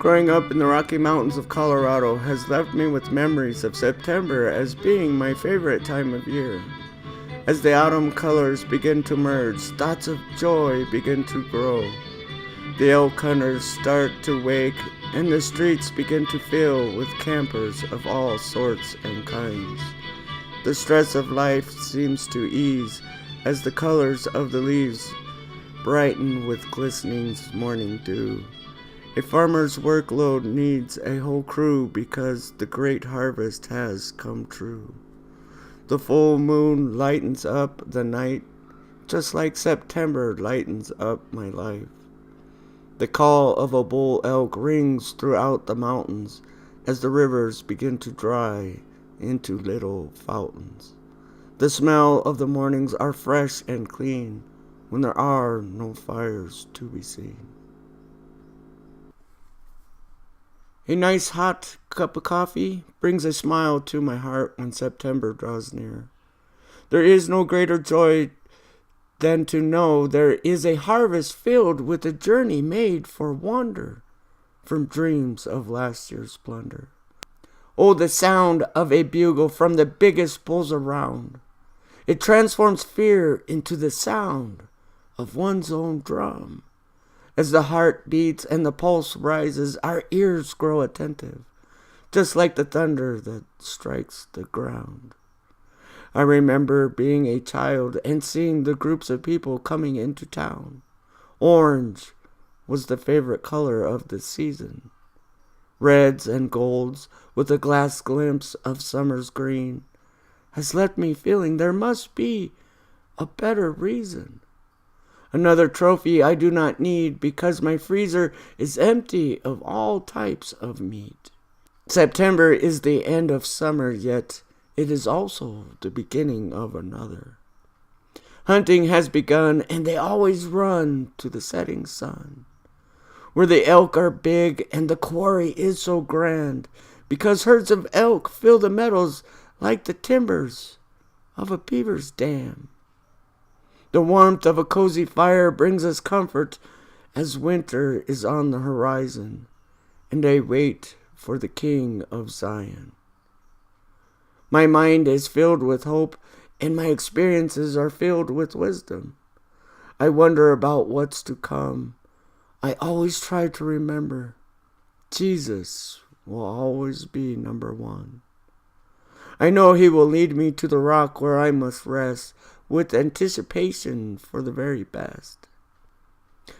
Growing up in the Rocky Mountains of Colorado has left me with memories of September as being my favorite time of year. As the autumn colors begin to merge, thoughts of joy begin to grow. The elk hunters start to wake, and the streets begin to fill with campers of all sorts and kinds. The stress of life seems to ease as the colors of the leaves brighten with glistening morning dew. A farmer's workload needs a whole crew because the great harvest has come true. The full moon lightens up the night, just like September lightens up my life. The call of a bull elk rings throughout the mountains as the rivers begin to dry into little fountains. The smell of the mornings are fresh and clean when there are no fires to be seen. A nice hot cup of coffee brings a smile to my heart when September draws near. There is no greater joy than to know there is a harvest filled with a journey made for wonder from dreams of last year's splendor. Oh, the sound of a bugle from the biggest bulls around. It transforms fear into the sound of one's own drum. As the heart beats and the pulse rises, our ears grow attentive, just like the thunder that strikes the ground. I remember being a child and seeing the groups of people coming into town. Orange was the favorite color of the season. Reds and golds with a glass glimpse of summer's green has left me feeling there must be a better reason. Another trophy I do not need because my freezer is empty of all types of meat. September is the end of summer, yet it is also the beginning of another. Hunting has begun, and they always run to the setting sun, where the elk are big and the quarry is so grand, because herds of elk fill the meadows like the timbers of a beaver's dam. The warmth of a cozy fire brings us comfort as winter is on the horizon, and I wait for the King of Zion. My mind is filled with hope, and my experiences are filled with wisdom. I wonder about what's to come. I always try to remember Jesus will always be number one. I know he will lead me to the rock where I must rest, with anticipation for the very best.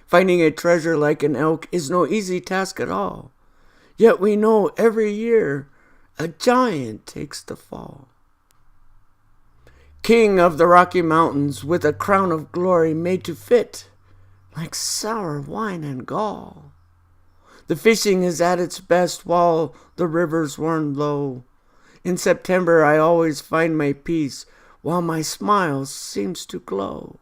Finding a treasure like an elk is no easy task at all. Yet we know every year a giant takes the fall. King of the Rocky Mountains, with a crown of glory made to fit like sour wine and gall. The fishing is at its best while the rivers run low. In September I always find my peace, while my smile seems to glow.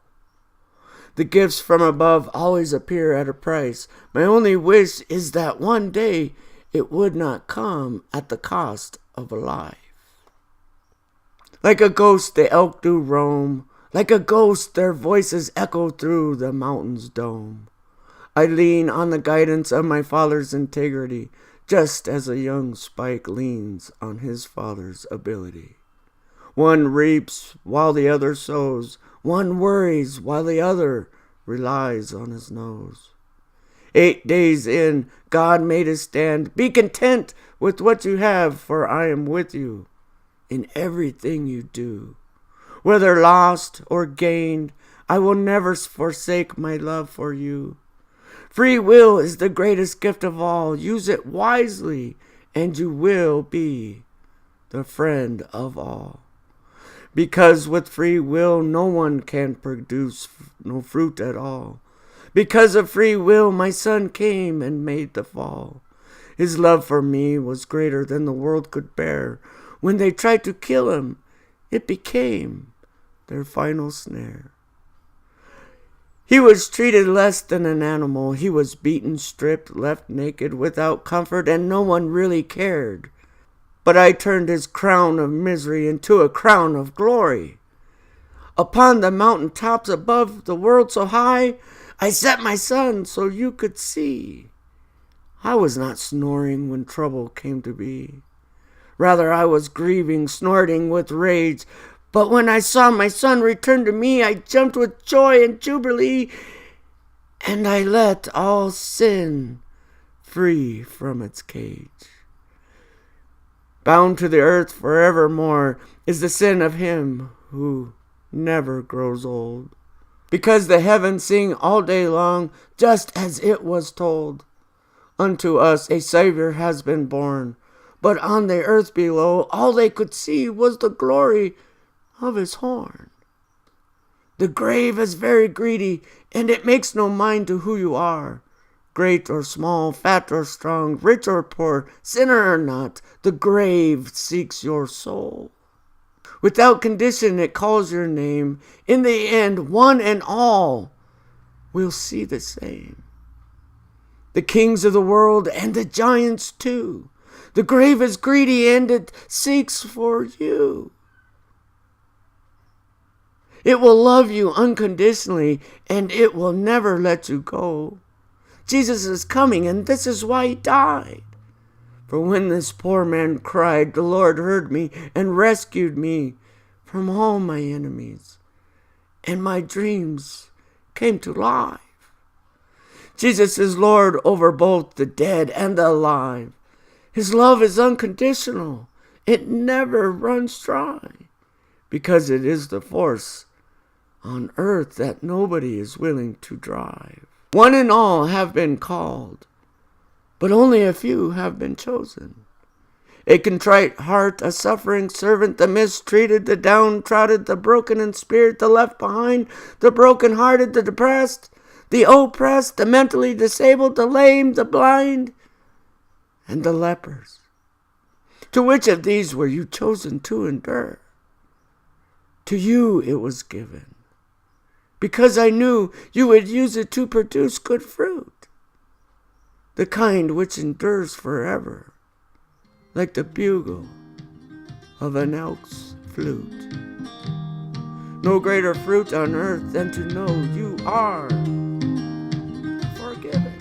The gifts from above always appear at a price. My only wish is that one day it would not come at the cost of a life. Like a ghost the elk do roam, like a ghost their voices echo through the mountain's dome. I lean on the guidance of my father's integrity, just as a young spike leans on his father's ability. One reaps while the other sows. One worries while the other relies on his nose. 8 days in, God made a stand. Be content with what you have, for I am with you in everything you do. Whether lost or gained, I will never forsake my love for you. Free will is the greatest gift of all. Use it wisely, and you will be the friend of all. Because with free will no one can produce no fruit at all. Because of free will my son came and made the fall. His love for me was greater than the world could bear. When they tried to kill him, it became their final snare. He was treated less than an animal. He was beaten, stripped, left naked, without comfort, and no one really cared. But I turned his crown of misery into a crown of glory. Upon the mountain tops above the world so high, I set my sun so you could see. I was not snoring when trouble came to be. Rather, I was grieving, snorting with rage. But when I saw my son return to me, I jumped with joy and jubilee, and I let all sin free from its cage. Bound to the earth forevermore is the sin of him who never grows old. Because the heavens sing all day long, just as it was told. Unto us a Savior has been born, but on the earth below all they could see was the glory of his horn. The grave is very greedy, and it makes no mind to who you are. Great or small, fat or strong, rich or poor, sinner or not, the grave seeks your soul. Without condition it calls your name. In the end, one and all will see the same. The kings of the world and the giants too. The grave is greedy and it seeks for you. It will love you unconditionally and it will never let you go. Jesus is coming and this is why he died. For when this poor man cried, the Lord heard me and rescued me from all my enemies. And my dreams came to life. Jesus is Lord over both the dead and the alive. His love is unconditional. It never runs dry. Because it is the force on earth that nobody is willing to drive. One and all have been called, but only a few have been chosen. A contrite heart, a suffering servant, the mistreated, the downtrodden, the broken in spirit, the left behind, the brokenhearted, the depressed, the oppressed, the mentally disabled, the lame, the blind, and the lepers. To which of these were you chosen to endure? To you it was given, because I knew you would use it to produce good fruit, the kind which endures forever, like the bugle of an elk's flute. No greater fruit on earth than to know you are forgiven.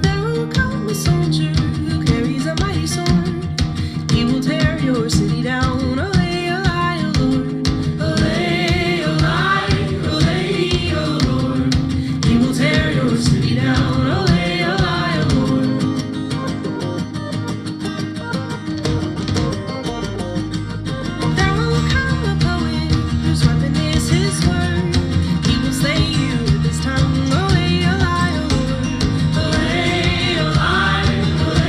There will come a soldier who carries a mighty sword. He will tear your city down. Olay, olay, O Lord. Olay, olay, olay, O Lord. He will tear your city down. Olay, olay, O Lord. There will come a poet whose weapon is his word. He will slay you with his tongue. Olay, olay, O Lord. Olay, olay, olay,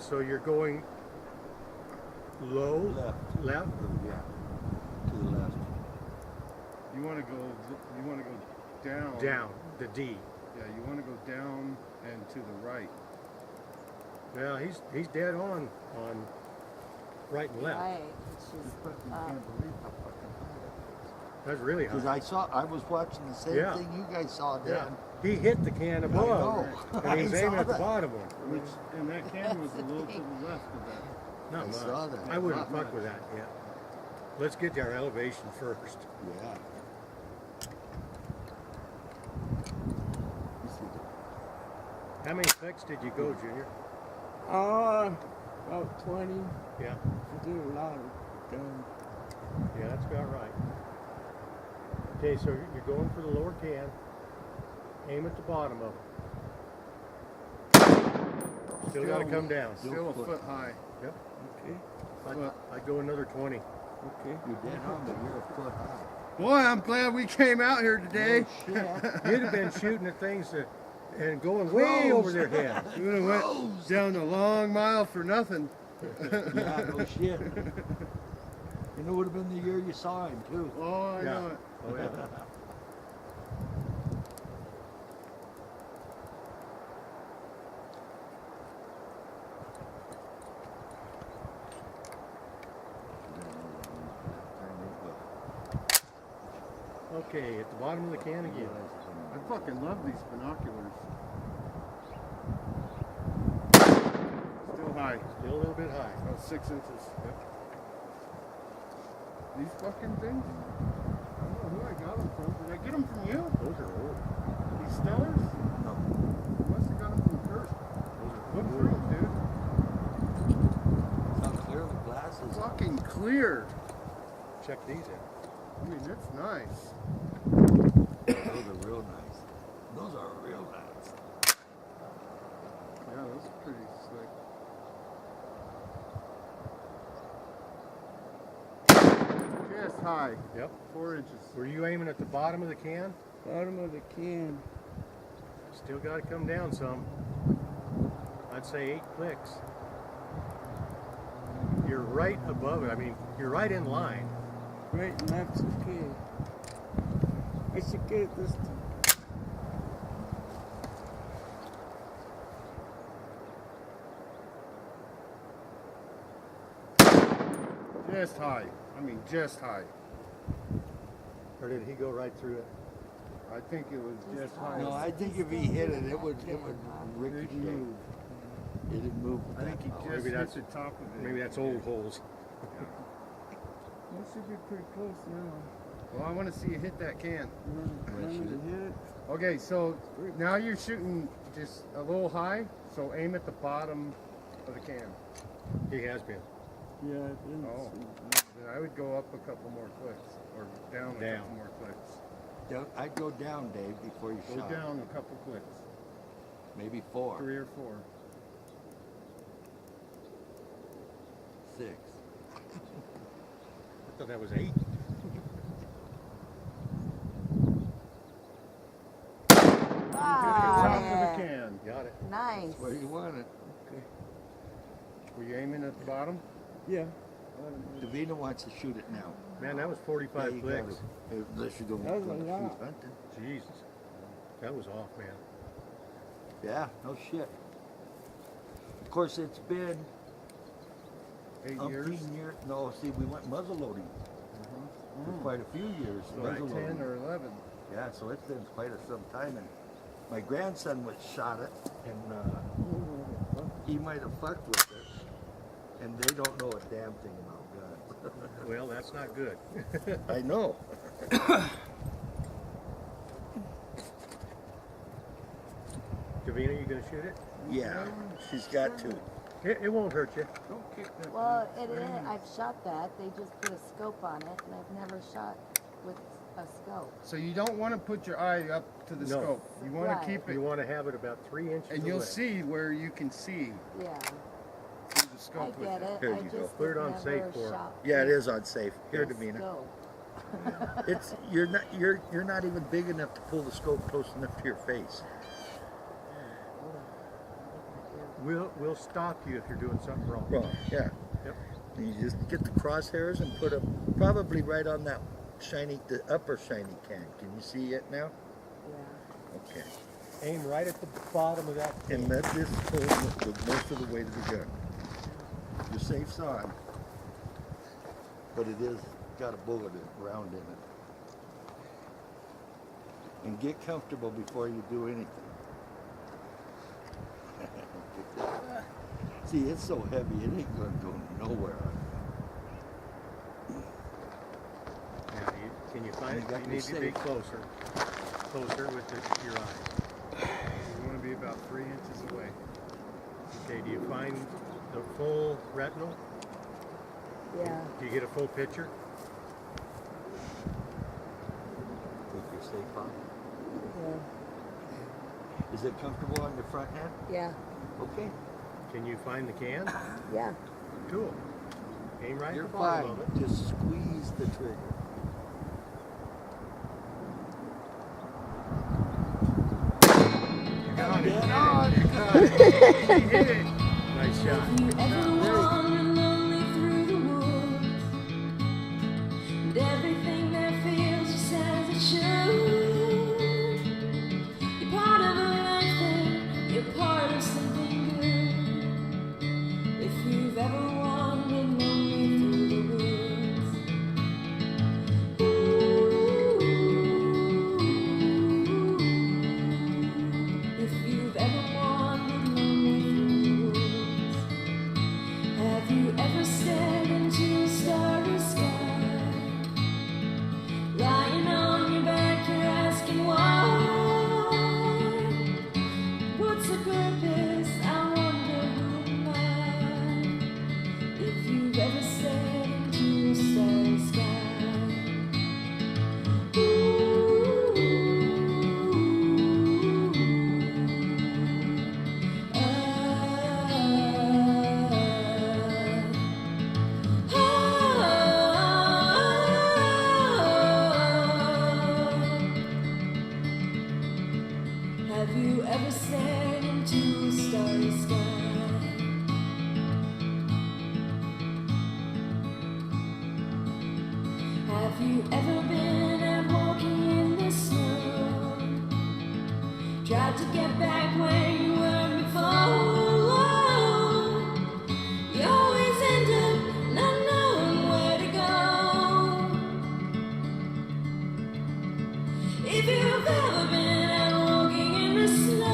so you're going low, left. Yeah, to the left. You want to go down. Down, the D. Yeah, you want to go down and to the right. Well, he's dead on right and left. Right. She's That's really Because high. I was watching the same Yeah. thing you guys saw then. Yeah. He hit the can above, know. and he's I aiming saw at the that. bottom of it. And that can was a little to the left of that. Not I much. saw that. I wouldn't Not fuck with that yet. Let's get our elevation first. Yeah. You see How many clicks did you go, Junior? About 20. Yeah. I did a lot of them. Yeah, that's about right. Okay, so you're going for the lower can. Aim at the bottom of it. Still got to come down. Still a foot high. Yep. Okay. I'd go another 20. Okay. You're dead on, but you're a foot high. Boy, I'm glad we came out here today. Oh, shit. You'd have been shooting at things and going way over their heads. We would have went down a long mile for nothing. Yeah, no shit. And it would have been the year you saw him, too. Oh, I Yeah. know it. Oh, yeah. Okay, at the bottom of the can again. I fucking love these binoculars. Still high. Still a little bit high. About 6 inches. These fucking things? I don't know who I got them from. Did I get them from you? Those are old. These Stellars? No. I must have got them from Kurt. Look through them, dude. It's not clear, the glasses. Fucking clear. Check these out. I mean, that's nice. Those are real nice. Those are real nice. Yeah, those are pretty slick. Just high. Yep. 4 inches. Were you aiming at the bottom of the can? Bottom of the can. Still got to come down some. I'd say 8 clicks. You're right above it. I mean, you're right in line. Right and left's okay. I should get it this time. Just high. I mean, just high. Or did he go right through it? I think it was just high. No, I think if he hit it, it would ricochet. move. It didn't move. I think he that just power. Maybe hit that's- the top of it. Maybe that's old holes. That should be pretty close now. Well, I want to see you hit that can. Right, shoot it. Hit it. Okay, so now you're shooting just a little high, so aim at the bottom of the can. He has been. Yeah, oh. Then I would go up a couple more clicks, or down a Down. couple more clicks. I'd go down, Dave, before you Go shot. down a couple clicks, Maybe 4, 3 or 4. 6. I thought that was 8. Top of Ah, the can. Got it. nice. Where you want it. Were you aiming at the bottom? Yeah. Davina wants to shoot it now. Man, that was 45 you clicks. gotta- Unless you don't That was want a to shoot lot. hunting. Jesus. That was off, man. Yeah, no shit. Of course, it's been 8 years? 18 years. No, see, we went muzzle loading for quite a few years. Like muzzle 10 loading. or 11. Yeah, so it's been quite some time. And my grandson was shot it, and he might have fucked with it. And they don't know a damn thing about guns. Well, that's not good. I know. Davina, you gonna shoot it? Yeah, she's got to. It won't hurt you. Don't kick that. Well, it is. I've shot that. They just put a scope on it, and I've never shot with a scope. So you don't want to put your eye up to the No. scope. You want Right. to keep You it, want to have it about 3 inches and you'll away. see where you can see Yeah, through the I scope with get it. Here I you just go. Put it on never safe for her. shot Yeah, it with is unsafe. Here, a Davina. scope. It's you're not even big enough to pull the scope close enough to your face. We'll stop you if you're doing something wrong. Wrong, yeah. Yep. And you just get the crosshairs and put them probably right on that the upper shiny can. Can you see it now? Yeah. Okay. Aim right at the bottom of that can. And let this pull most of the weight of the gun. Your safe's on, but it is got a bullet round in it. And get comfortable before you do anything. See, it's so heavy, it ain't gonna go nowhere. Now, can you find it? You need to be closer with your eyes. You want to be about 3 inches away. Okay, do you find the full retinal? Yeah. Do you get a full picture? Take your safe off. Yeah. Is it comfortable on your front hand? Yeah. Okay. Can you find the can? Yeah. Cool. Aim right You're at the bottom fine. of it. Just squeeze the trigger. Got it. Get on. You hit it. Nice shot. Have you ever wandered lonely through the woods? And everything there feels just as it should. You're part of a life there, you're part of something good. If you've ever wandered lonely through the woods. If you've ever wandered lonely through the woods, have you ever stared into a starry sky? Lying on your back, you're asking why. What's the purpose? I wonder who am I? If you've ever stared into a starry sky. Have you ever stared into a starry sky? Have you ever been out walking in the snow? Tried to get back where you were before. You always end up not knowing where to go. If you've ever been out walking in the snow,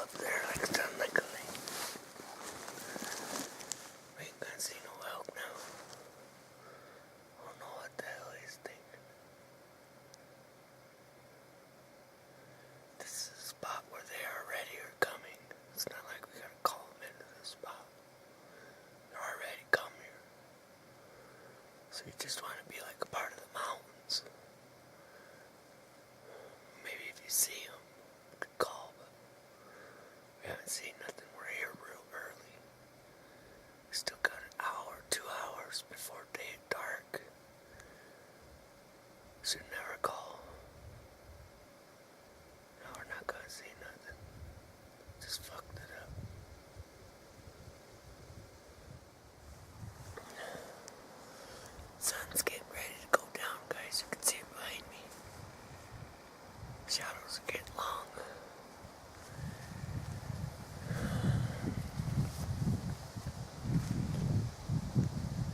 up there like it's done like a lake. We ain't gonna see no elk now. I don't know what the hell he's thinking. This is a spot where they already are coming. It's not like we gotta call them into this spot. They're already come here. So you just want to be like a part of the mountains. Maybe if you see them, you could call, but we haven't seen nothing. We're here real early. We still got an hour, 2 hours before day dark. Should never call. No, we're not gonna see nothing. Just fucked it up. Sun's getting ready to go down, guys. You can see it behind me. Shadows are getting long.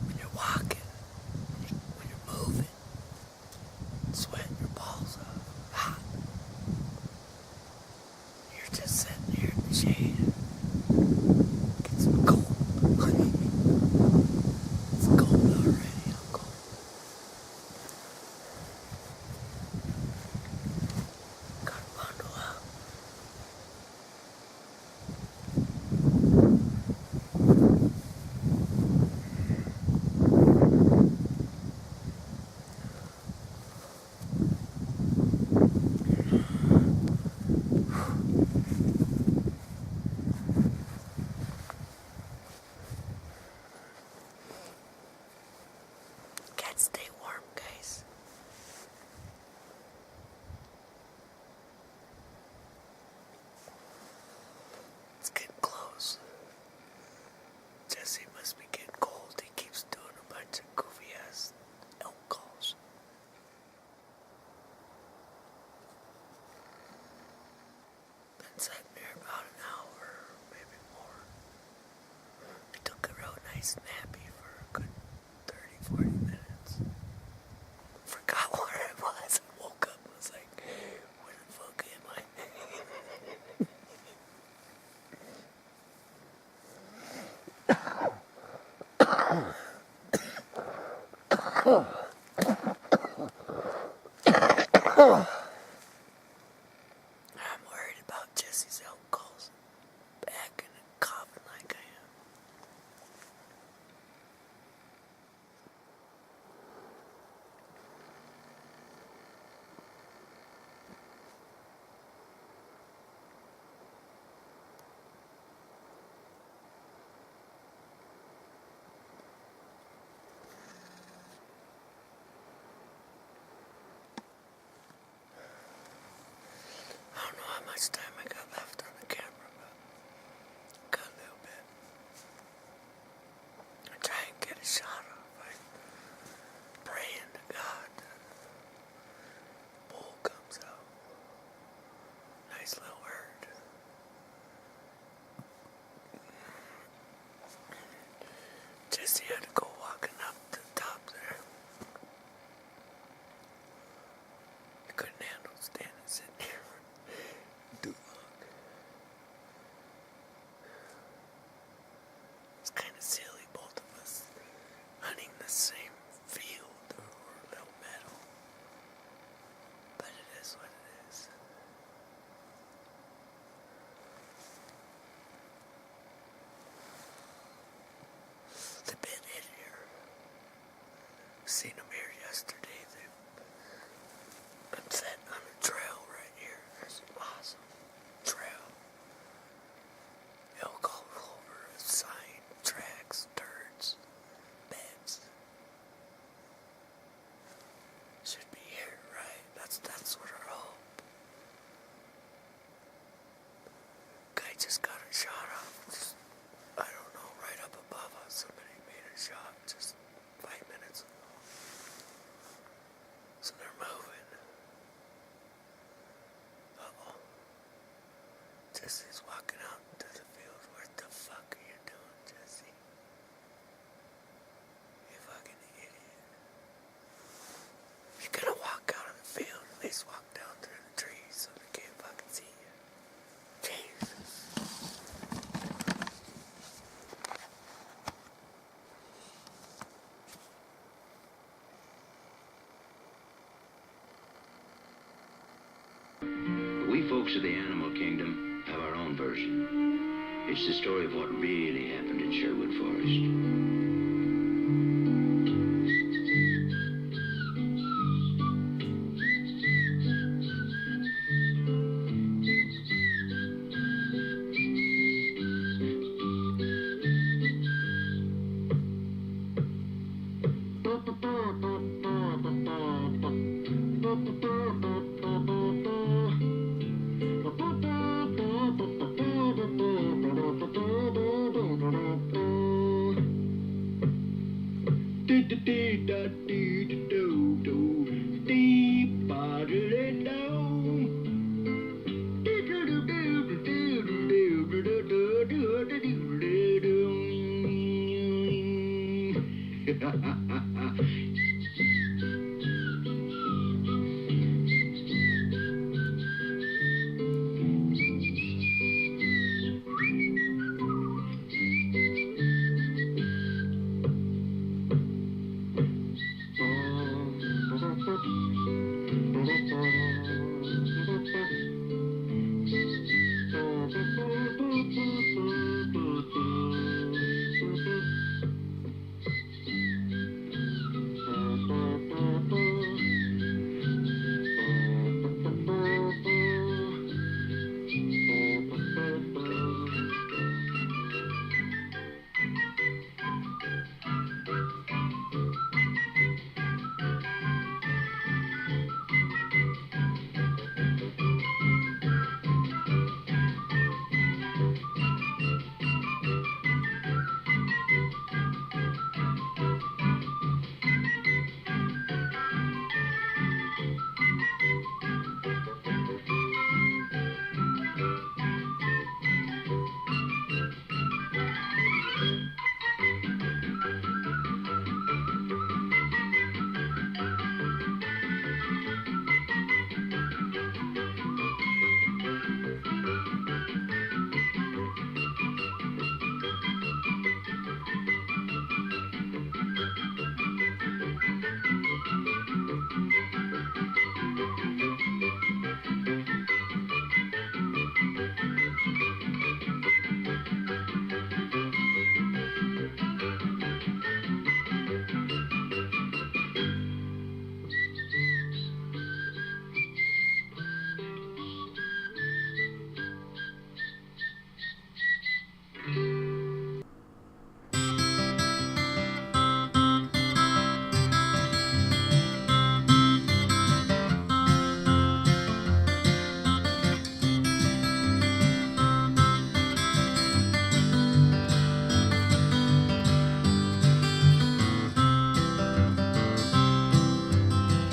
When you're walking, when you're moving, sweating your balls off, hot. You're just sitting here in the shade. Get some cold. It's cold already. I'm cold. Gotta bundle up. Gotta stay warm, guys. It's getting close. Jesse must be getting cold. He keeps doing a bunch of goofy ass elk calls. Been sitting there about an hour, maybe more. I took a real nice nappy for a good 30, 40 minutes. Forgot where I was. I woke up and was like, where the fuck am I? I'm worried about Jesse's elk calls. Backing and coughing like I am. I don't know how much time I got left on the camera, but got a little bit. I try and get a shot off. I praying to God that bull comes out. Nice little herd. Jesse had to go walking up to the top there. He couldn't handle standing sitting here too long. It's kind of silly, both of us hunting the same field or a little meadow. But it is what it is. They've been in here. Seen them here yesterday. I'm sitting on a trail right here. There's an awesome trail. Elk all over, a sign, tracks, turds, beds. Should be here, right? That's what our hope. Guy just got a shot off. Just, I don't know, right up above us. Somebody made a shot just 5 minutes ago. So they're moving. Uh-oh. Jesse's walking out into the field. What the fuck are you doing, Jesse? You fucking idiot. If you're gonna walk out of the field, at least walk down through the trees so they can't fucking see you. Jesus. folks of the animal kingdom have our own version. It's the story of what really happened in Sherwood Forest.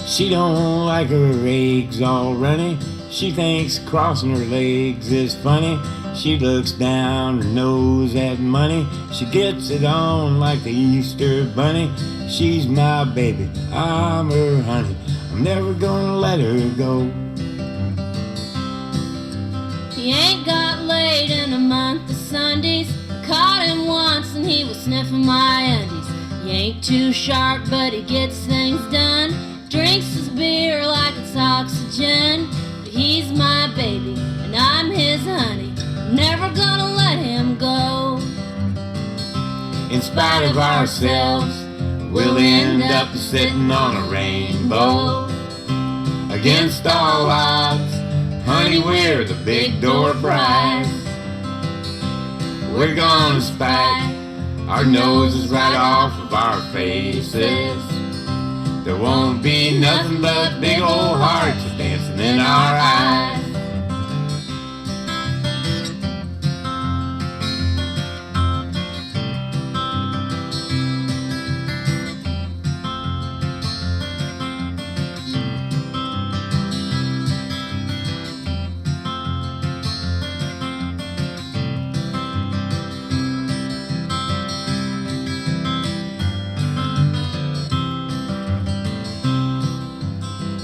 She don't like her eggs all runny. She thinks crossing her legs is funny. She looks down her nose at money. She gets it on like the Easter bunny. She's my baby, I'm her honey. I'm never gonna let her go. He ain't got laid in a month of Sundays. I caught him once and he was sniffing my undies. He ain't too sharp, but he gets things done. Drinks his beer like it's oxygen. But he's my baby and I'm his honey. I'm never gonna let him go. In spite of ourselves, we'll end up sitting on a rainbow. Against all odds, honey, we're the big door prize. We're gonna spike our noses right off of our faces. There won't be nothing but big old hearts dancing in our eyes.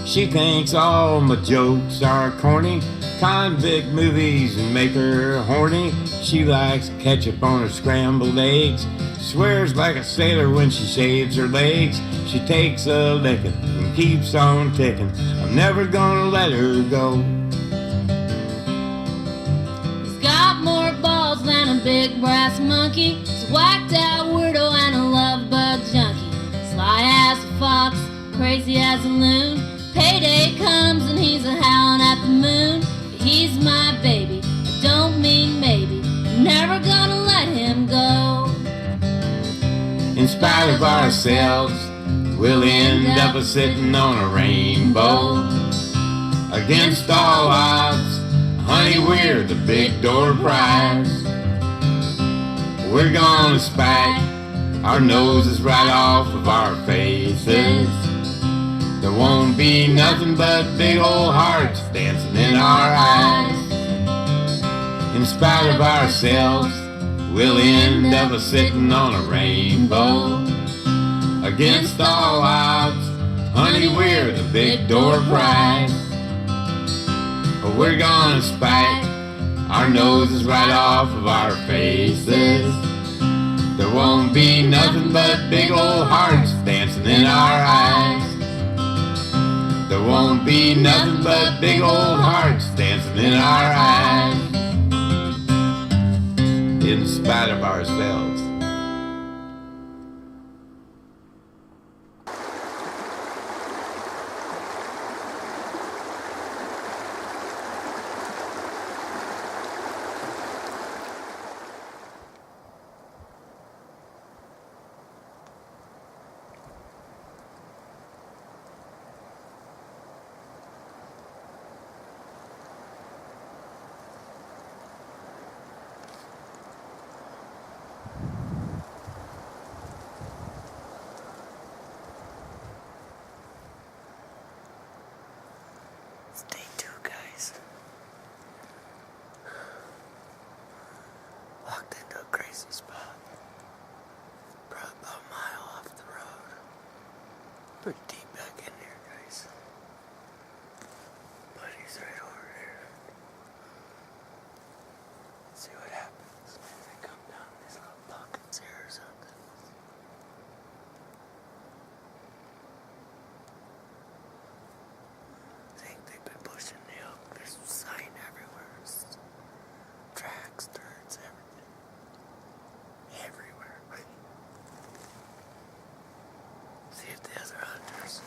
She thinks all my jokes are corny. Convict movies and make her horny. She likes ketchup on her scrambled eggs. Swears like a sailor when she shaves her legs. She takes a licking and keeps on ticking. I'm never gonna let her go. big brass monkey. He's a whacked out weirdo and a love bug junkie. Sly as a fox, crazy as a loon. Payday comes and he's a howling at the moon. But he's my baby, I don't mean maybe. I'm never gonna let him go. In spite of ourselves, we'll end up a-sitting on a rainbow. Against all odds, honey, we're the big door prize. We're gonna spike our noses right off of our faces. There won't be nothing but big old hearts dancing in our eyes. In spite of ourselves, we'll end up a-sitting on a rainbow. Against all odds, honey, we're the big door prize. We're gonna spike our noses right off of our faces. There won't be nothing but big old hearts dancing in our eyes. There won't be nothing but big old hearts dancing in our eyes. In spite of ourselves. It's day 2, guys. Walked into a crazy spot. Probably about a mile off the road. Pretty deep back in here, guys. Buddy's right over there. Let's see what happens. Maybe they come down these little pockets here or something. I think they've been pushing the elk. There's sign everywhere. Tracks, turds, everything. Everywhere. See if the other hunters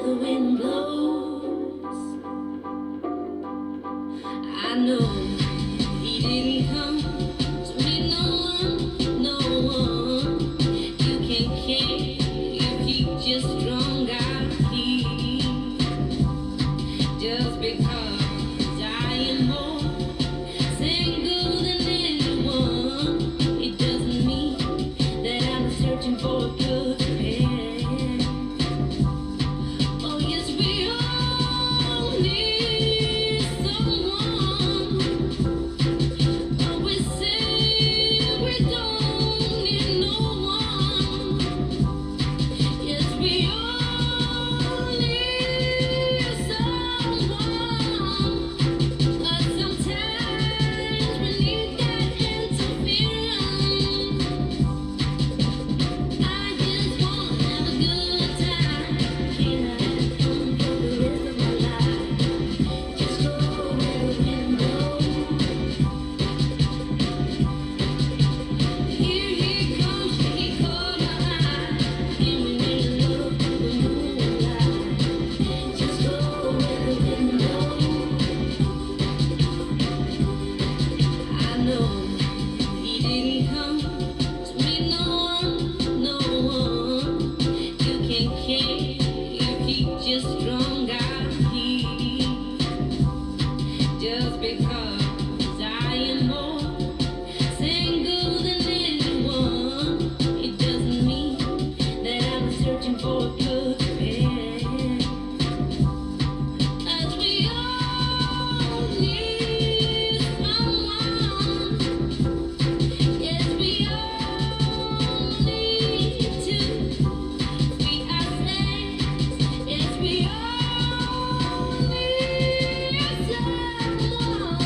the wind blows. I know he didn't come to meet no one. You can't care if he just drunk out here. Just because I am more single than anyone, it doesn't mean that I'm searching for a good pair. Oh yes, we all need someone, but we say we don't need no one. Yes, we all need someone, but sometimes we need that interference. I just wanna have a good time. Can I have fun for the rest of my life? Just go where the wind blows. Here he comes, he caught my eye, and we made love to the moonlight. Just go where the wind blows. I know he didn't come to meet no one. You can't care if he just drunk out here. Just because I am more single than anyone, it doesn't mean that I'm searching for a good pair. As we all need someone, yes, we all need to free ourselves. Yes, we all need someone.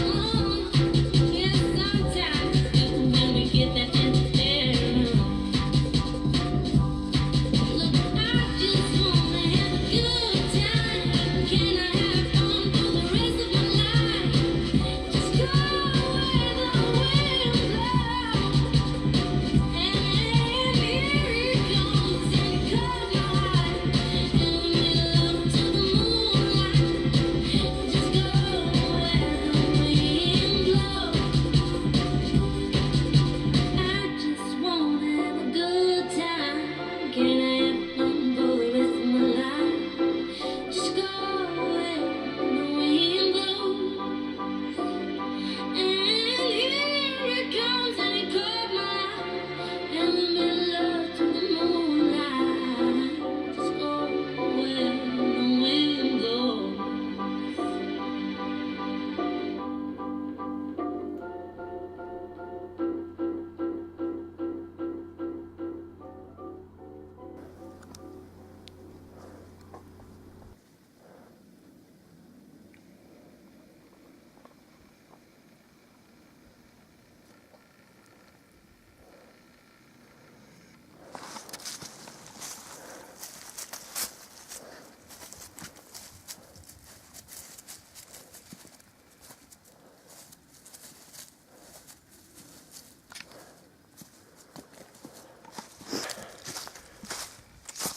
Yes, sometimes when we get that interference. Look, I just wanna have a good time. Can I have fun for the rest of my life? Just go where the wind blows. And here he comes, and he caught my eye, and we made love to the moonlight. Just go where the wind blows. I just wanna have a good time. Can I have fun for the rest of my life? Just go where the wind blows. And here it comes, and it caught my eye, and we made love to the moonlight. Just go where the wind blows.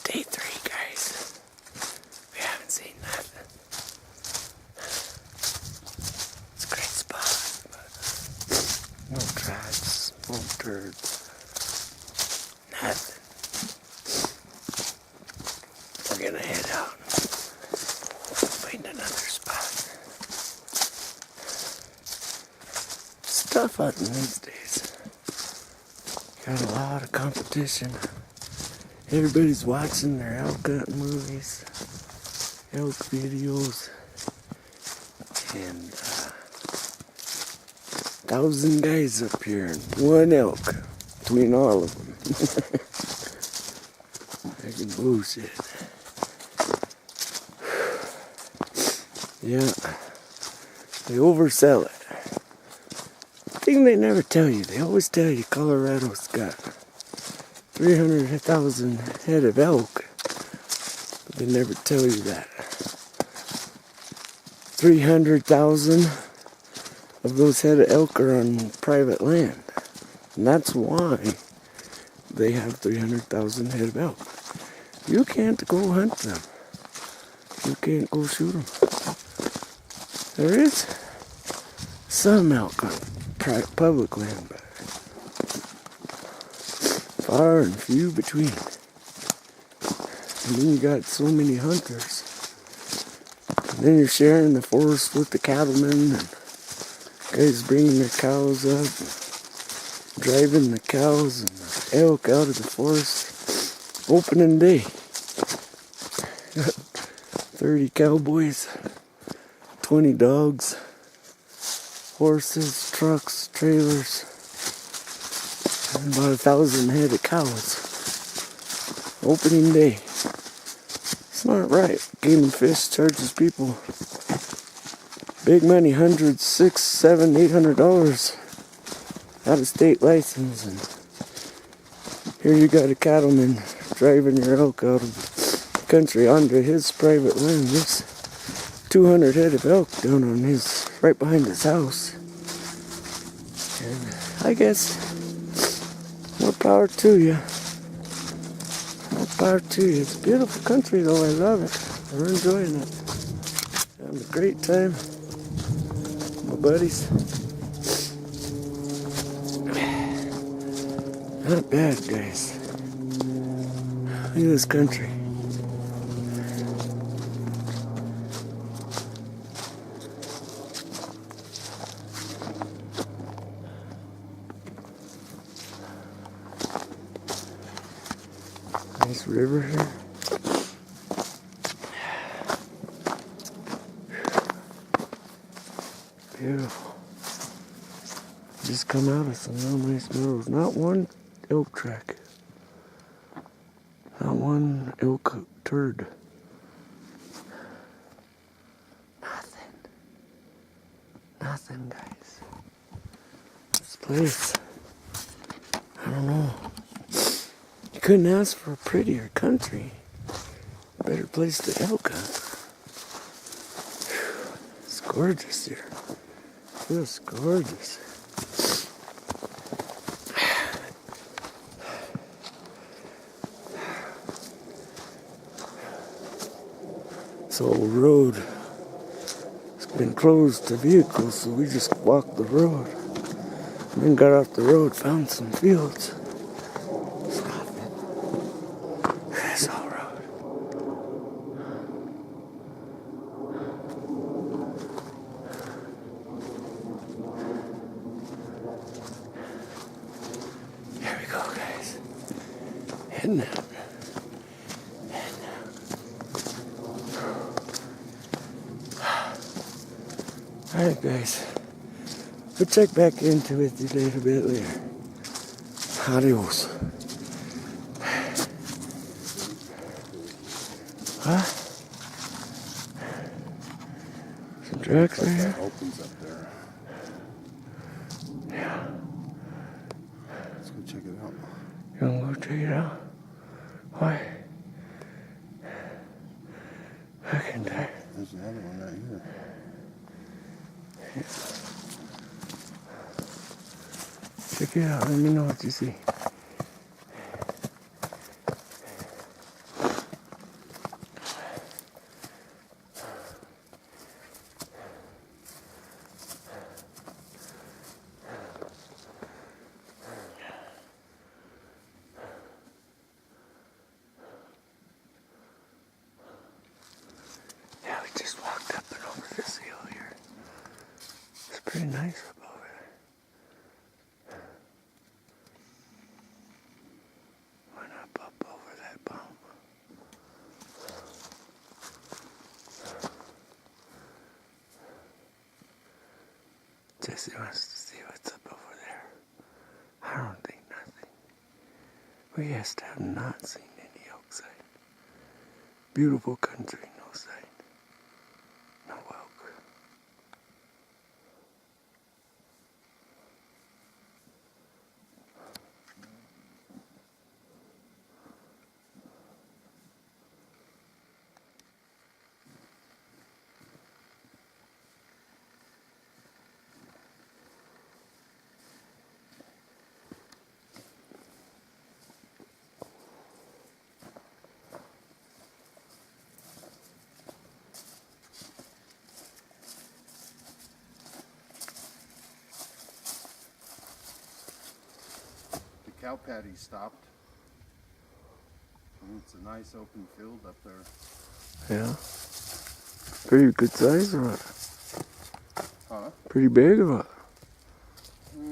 Day 3, guys. We haven't seen nothing. It's a great spot, but no tracks, no turds, nothing. We're gonna head out and find another spot. It's tough hunting these days. Got a lot of competition. Everybody's watching their elk hunting movies, elk videos, and 1,000 guys up here and one elk between all of them. Fucking bullshit. Yeah, they oversell it. Thing they never tell you, they always tell you Colorado's got 300,000 head of elk, but they never tell you that 300,000 of those head of elk are on private land, and that's why they have 300,000 head of elk. You can't go hunt them. You can't go shoot them. There is some elk on public land, but far and few between. And then you got so many hunters. And then you're sharing the forest with the cattlemen, and guys bringing their cows up, driving the cows and the elk out of the forest. Opening day. 30 cowboys, 20 dogs, horses, trucks, trailers, and about 1,000 head of cows. Opening day. It's not right. Game and Fish charges people big money, $100, $600, $700, $800 out of state license, and here you got a cattleman driving your elk out of the country onto his private land. There's 200 head of elk down on his, right behind his house. And I guess more power to you. More power to you. It's a beautiful country though. I love it. We're enjoying it. Having a great time. My buddies. Not bad, guys. Look at this country. Nice river here. Beautiful. Just come out of some real nice meadows. Not one elk track. Not one elk turd. Nothing. Nothing, guys. This place, I don't know. You couldn't ask for a prettier country. Better place to elk hunt. It's gorgeous here. Just gorgeous. This old road has been closed to vehicles, so we just walked the road. And then got off the road, found some fields. It's nothing. It's all road. Here we go, guys. Heading out. Alright guys, we'll check back into it a little bit later. Adios. Huh? Some tracks right here? Opens up there. Yeah. Let's go check it out. You wanna go check it out? Why? I can die. There's another one right here. Check it out, let me know what you see. Yeah, we just walked up and over this hill here. It's pretty nice up over there. Went up over that bump. Jesse wants to see what's up over there. I don't think nothing. We just have not seen any elk sign. Beautiful country, no sign. No elk. cow patty stopped. And it's a nice open field up there. Yeah. Pretty good size or what? Huh? Pretty big or what?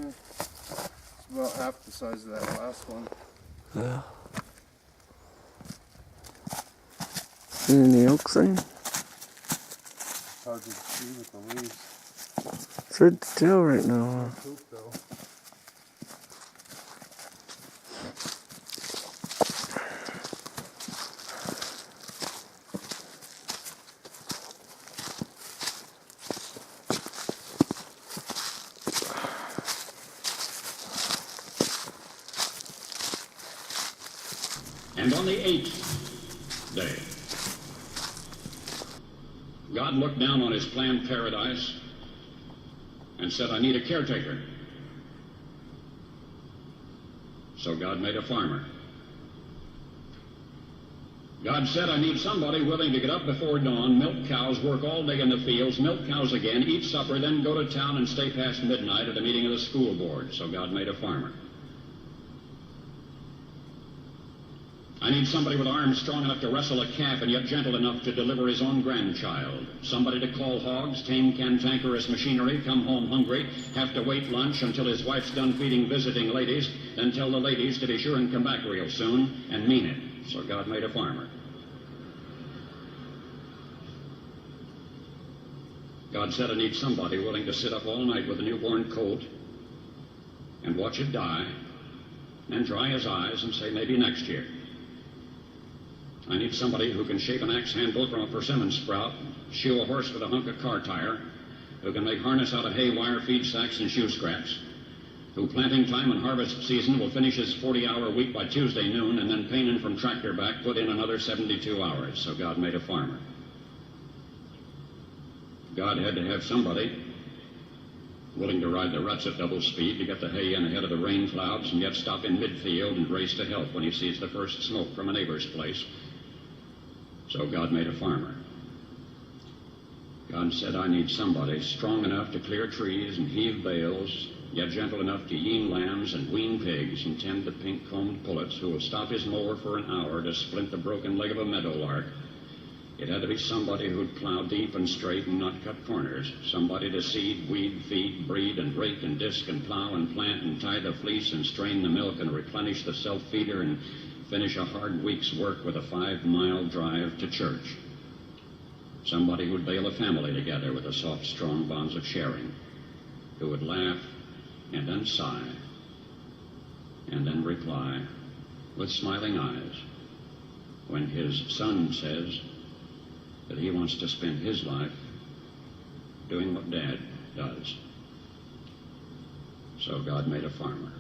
It's about half the size of that last one. Yeah. Seen any elk sign? Hard to see with the leaves. It's hard to tell right now. Poop though. And on the 8th day, God looked down on his planned paradise and said, I need a caretaker. So God made a farmer. God said, I need somebody willing to get up before dawn, milk cows, work all day in the fields, milk cows again, eat supper, then go to town and stay past midnight at a meeting of the school board. So God made a farmer. I need somebody with arms strong enough to wrestle a calf and yet gentle enough to deliver his own grandchild. Somebody to call hogs, tame cantankerous machinery, come home hungry, have to wait lunch until his wife's done feeding visiting ladies, then tell the ladies to be sure and come back real soon, and mean it. So God made a farmer. God said, I need somebody willing to sit up all night with a newborn colt and watch it die, and dry his eyes and say, maybe next year. I need somebody who can shape an axe handle from a persimmon sprout, shoe a horse with a hunk of car tire, who can make harness out of hay wire, feed sacks, and shoe scraps, who planting time and harvest season will finish his 40-hour week by Tuesday noon, and then painting from tractor back put in another 72 hours. So God made a farmer. God had to have somebody willing to ride the ruts at double speed to get the hay in ahead of the rain clouds and yet stop in midfield and race to help when he sees the first smoke from a neighbor's place. So God made a farmer. God said, I need somebody strong enough to clear trees and heave bales, yet gentle enough to yean lambs and wean pigs and tend the pink-combed pullets, who will stop his mower for an hour to splint the broken leg of a meadowlark. It had to be somebody who'd plow deep and straight and not cut corners. Somebody to seed, weed, feed, breed, and rake and disc and plow and plant and tie the fleece and strain the milk and replenish the self-feeder and finish a hard week's work with a 5-mile drive to church. Somebody who'd bail a family together with the soft, strong bonds of sharing, who would laugh and then sigh and then reply with smiling eyes when his son says that he wants to spend his life doing what Dad does. So God made a farmer.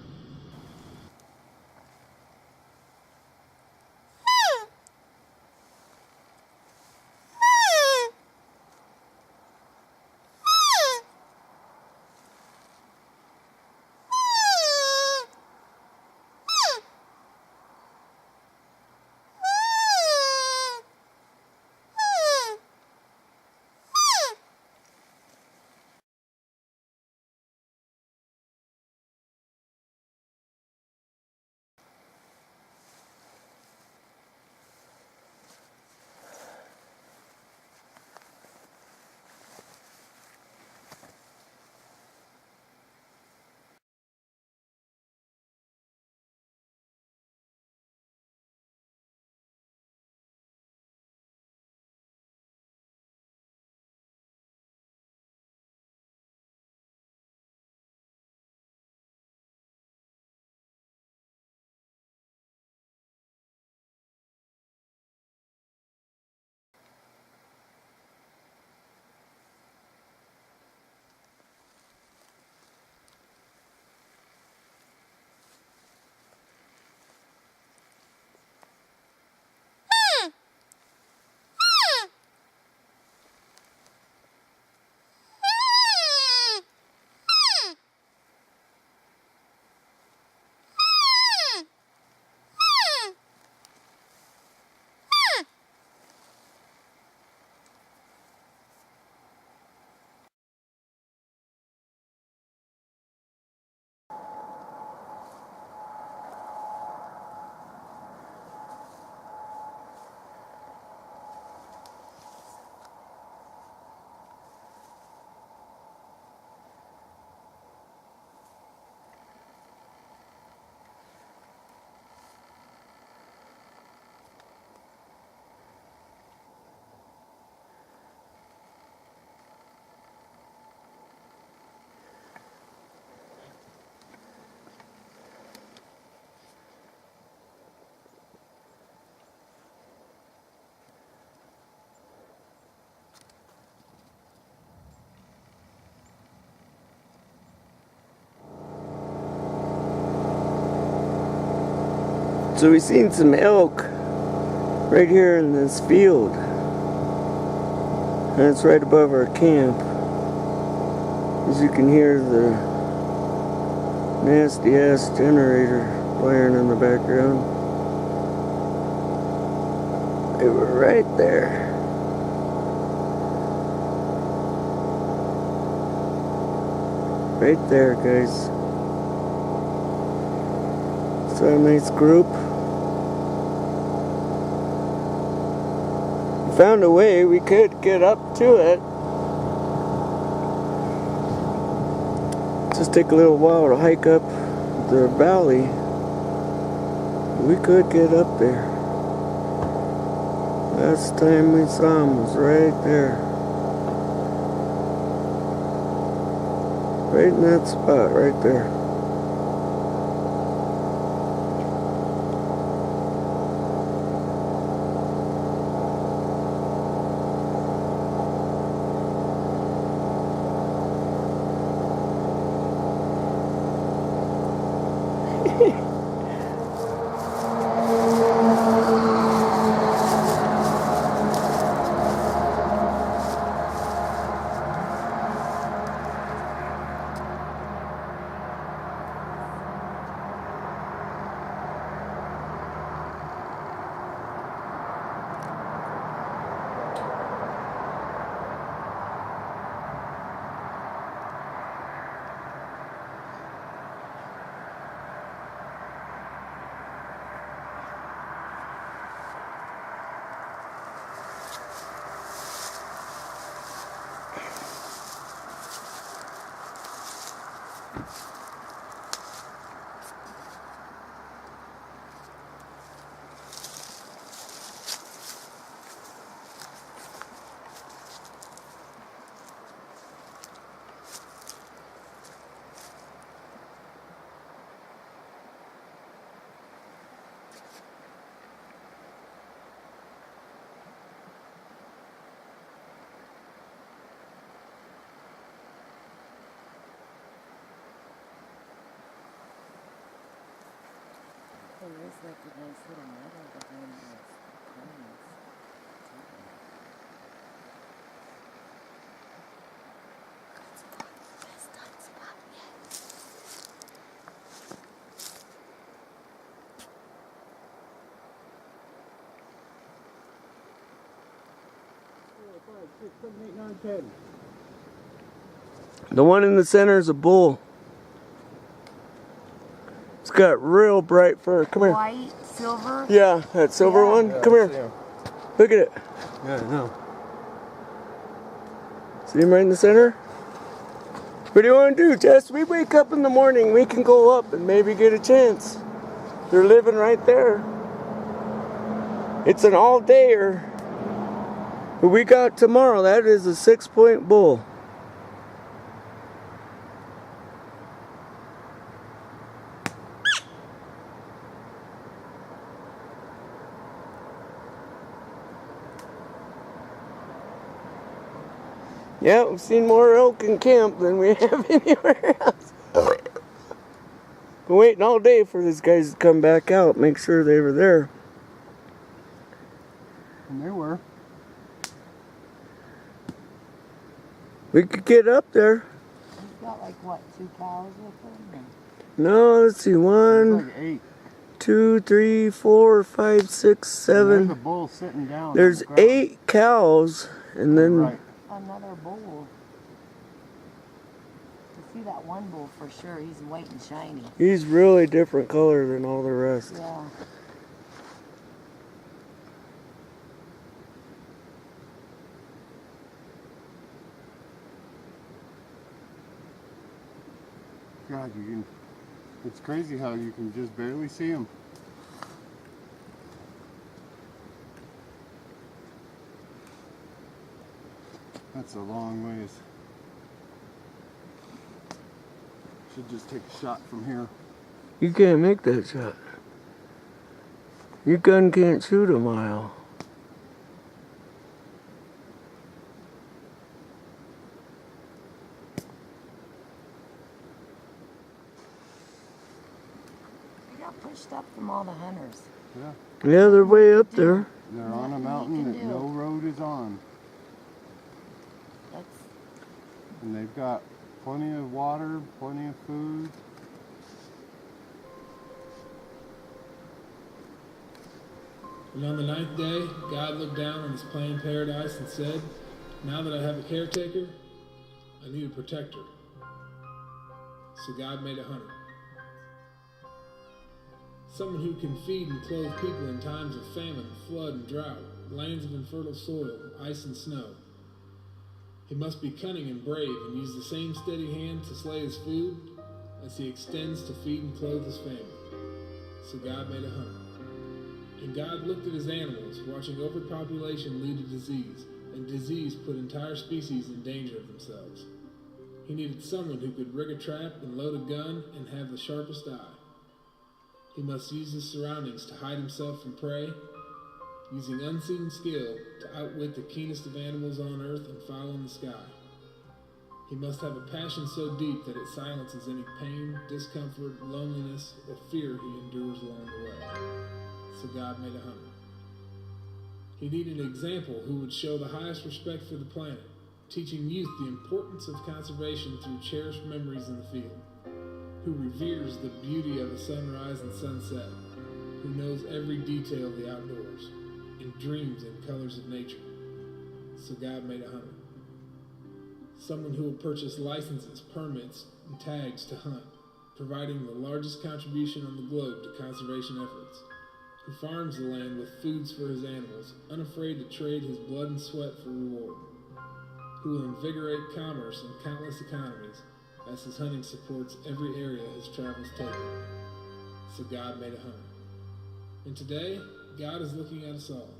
So we seen some elk right here in this field. And it's right above our camp. As you can hear the nasty ass generator blaring in the background. They were right there. Right there, guys. It's a nice group. We found a way we could get up to it. Just take a little while to hike up the valley. We could get up there. Last time we saw him was right there. Right in that spot, right there. There is like a nice little meadow behind those pines. Best time spot yet. The one in the center is a bull. It's got real bright fur. Come here. White, silver. Yeah, that silver one. Yeah, Come I here. see him. Look at it. Yeah, I know. See him right in the center? What do you want to do, Jess? We wake up in the morning. We can go up and maybe get a chance. They're living right there. It's an all-dayer. But we got tomorrow. That is a 6-point bull. Yeah, we've seen more elk in camp than we have anywhere else. Been waiting all day for these guys to come back out, make sure they were there. And they were. We could get up there. He's got like what, 2 cows with him? No, let's see, There's 1, like 8. 2, 3, 4, 5, 6, And 7. there's a bull sitting down. on There's the ground. 8 cows, and then Right. Another bull. You see that one bull for sure. He's white and shiny. he's really different color than all the rest. Yeah. God, you can. It's crazy how you can just barely see him. That's a long ways. Should just take a shot from here. You can't make that shot. Your gun can't shoot a mile. He got pushed up from all the hunters. Yeah. Yeah, they're way up there. They're on a mountain that no road is on. That's And they've got plenty of water, plenty of food. And on the 9th day, God looked down on his planned paradise and said, now that I have a caretaker, I need a protector. So God made a hunter. Someone who can feed and clothe people in times of famine, flood, and drought, lands of infertile soil, ice and snow. He must be cunning and brave and use the same steady hand to slay his food as he extends to feed and clothe his family. So God made a hunter. And God looked at his animals, watching overpopulation lead to disease, and disease put entire species in danger of themselves. He needed someone who could rig a trap and load a gun and have the sharpest eye. He must use his surroundings to hide himself from prey, using unseen skill to outwit the keenest of animals on earth and fowl in the sky. He must have a passion so deep that it silences any pain, discomfort, loneliness, or fear he endures along the way. So God made a hunter. He needed an example who would show the highest respect for the planet, teaching youth the importance of conservation through cherished memories in the field, who reveres the beauty of a sunrise and sunset, who knows every detail of the outdoors, and dreams in colors of nature. So God made a hunter. Someone who will purchase licenses, permits, and tags to hunt, providing the largest contribution on the globe to conservation efforts, who farms the land with foods for his animals, unafraid to trade his blood and sweat for reward, who will invigorate commerce in countless economies as his hunting supports every area his travels take him. So God made a hunter. And today, God is looking at us all.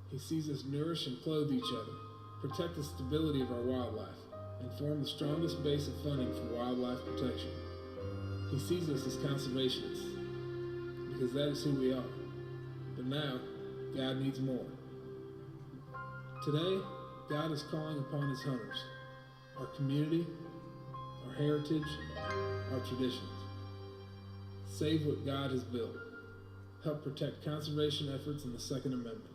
He sees us nourish and clothe each other, protect the stability of our wildlife, and form the strongest base of funding for wildlife protection. He sees us as conservationists, because that is who we are. But now, God needs more. Today, God is calling upon his hunters, our community, our heritage, our traditions. Save what God has built. Help protect conservation efforts in the Second Amendment.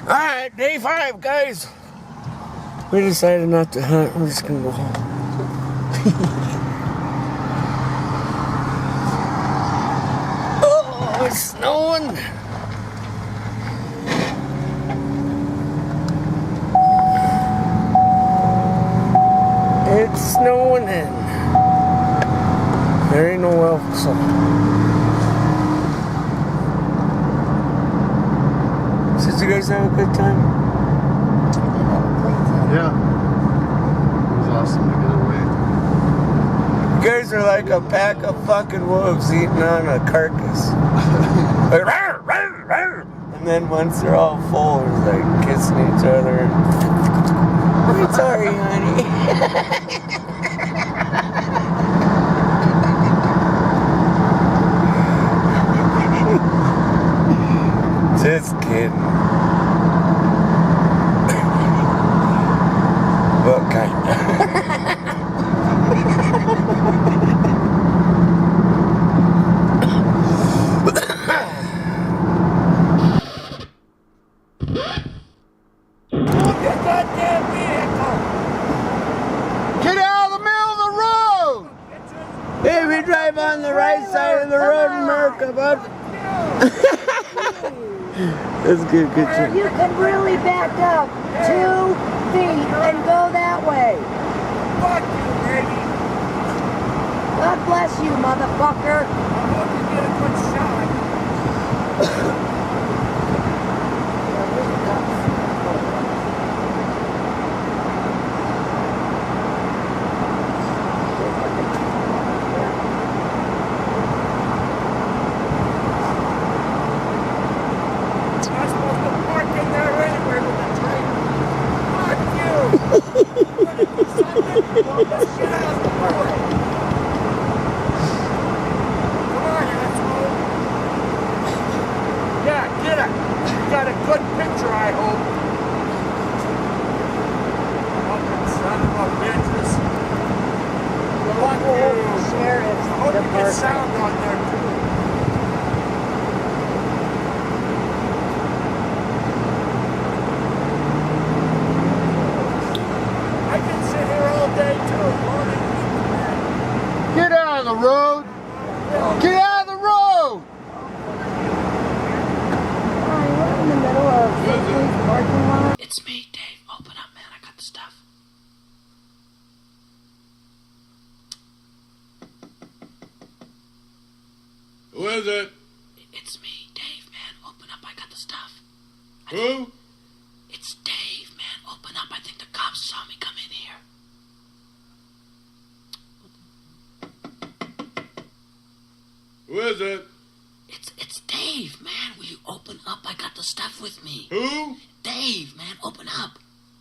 Alright, day 5, guys. We decided not to hunt. We're just gonna go home. Oh, it's snowing. It's snowing and there ain't no elk, so. Did you guys have a good time? Yeah. It was awesome to get away. You guys are like a pack of fucking wolves eating on a carcass. Like, rawr, rawr, rawr. And then once they're all full, it's like kissing each other. I'm sorry, honey. Just kidding. What kind? Get out of the middle of the road! Hey, we drive on the right side of the road in America, bud. That's good, good job. You can really back up 2 feet and go that way. Fuck you, baby! God bless you, motherfucker. I hope you get a good shot. I'm supposed to park in there anyway with the trailer. Fuck you! You wanna do something? Well, let's get out of the way. Come on, asshole. Yeah, get it. You got a good picture, I hope. of bitches. Local sheriff's I hope you get department. sound on there too. I can sit here all day too. Morning, man. Get out of the road! Get out of the road! Hi, we're in the middle of Simply's parking lot. It's me, Dave. Open up, man. I got the stuff. Who is it? It's me, Dave, man. Open up. I got the stuff. Who? It's Dave, man. Open up. I think the cops saw me come in here. Who is it? It's Dave, man. Will you open up? I got the stuff with me. Who? Dave, man. Open up.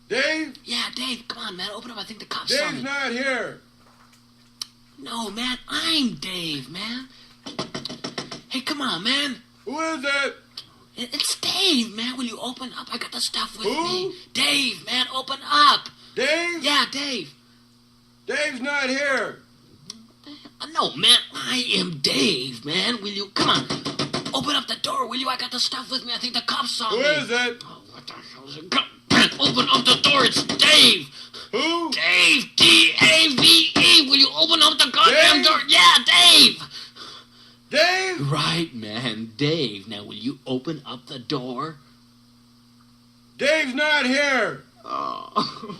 Dave? Yeah, Dave. Come on, man. Open up. I think the cops saw Dave's me. not here. No, man. I'm Dave, man. Hey, come on, man. Who is it? It's Dave, man. Will you open up? I got the stuff with Who? me. Dave, man. Open up. Dave? Yeah, Dave. Dave's not here. No, man. I am Dave, man. Will you? Come on. Open up the door, will you? I got the stuff with me. I think the cops saw Who me. is it? Oh, what the hell is it? Open up the door. It's Dave. Who? Dave. D-A-V-E. Will you open up the goddamn Dave? door? Yeah, Dave. Dave? Right, man. Dave. Now, will you open up the door? Dave's not here. Oh.